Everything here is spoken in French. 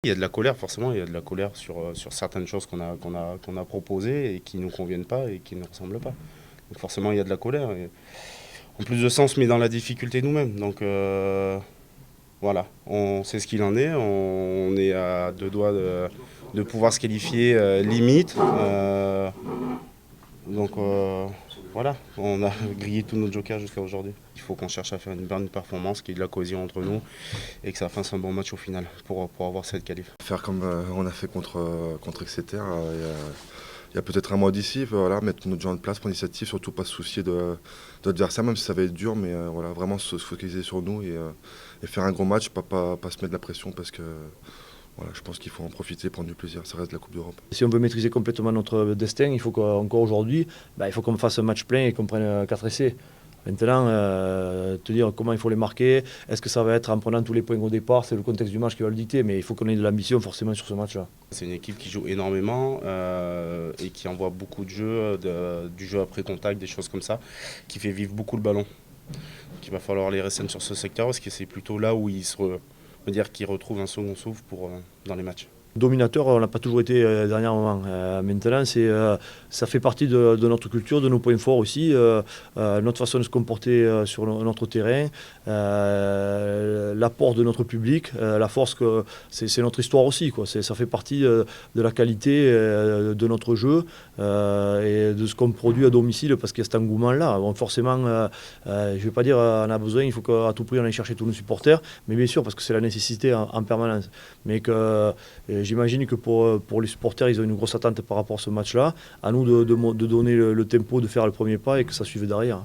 Il y a de la colère, forcément, il y a de la colère sur certaines choses qu'on a proposées et qui ne nous conviennent pas et qui ne nous ressemblent pas. Donc forcément, il y a de la colère. Et en plus de ça, on se met dans la difficulté nous-mêmes. Donc voilà, on sait ce qu'il en est. On est à deux doigts de pouvoir se qualifier limite. Donc voilà, on a grillé tous nos jokers jusqu'à aujourd'hui. Il faut qu'on cherche à faire une bonne performance, qu'il y ait de la cohésion entre nous et que ça fasse un bon match au final pour avoir cette qualif. Faire comme on a fait contre Exeter il y a peut-être un mois d'ici, voilà, mettre notre gens de place, prendre l'initiative, surtout pas se soucier de l'adversaire, même si ça va être dur, mais voilà, vraiment se focaliser sur nous et faire un gros match, pas se mettre de la pression parce que voilà, je pense qu'il faut en profiter et prendre du plaisir, ça reste la Coupe d'Europe. Si on veut maîtriser complètement notre destin, il faut qu'encore aujourd'hui, il faut qu'on fasse un match plein et qu'on prenne 4 essais. Maintenant, te dire comment il faut les marquer, est-ce que ça va être en prenant tous les points au départ, c'est le contexte du match qui va le dicter, mais il faut qu'on ait de l'ambition forcément sur ce match-là. C'est une équipe qui joue énormément et qui envoie beaucoup de jeux, du jeu après contact, des choses comme ça, qui fait vivre beaucoup le ballon. Donc il va falloir les rester sur ce secteur parce que c'est plutôt là où qu'ils retrouvent un second souffle dans les matchs. Dominateur, on n'a pas toujours été dernièrement. Maintenant, ça fait partie de notre culture, de nos points forts aussi, notre façon de se comporter sur notre terrain, l'apport de notre public, la force que c'est notre histoire aussi, quoi. Ça fait partie de la qualité de notre jeu et de ce qu'on produit à domicile parce qu'il y a cet engouement-là. Bon, forcément, je ne vais pas dire on a besoin, il faut qu'à tout prix on aille chercher tous nos supporters, mais bien sûr parce que c'est la nécessité en permanence. Mais que j'imagine que pour les supporters, ils ont une grosse attente par rapport à ce match-là. À nous de donner le tempo, de faire le premier pas et que ça suive derrière.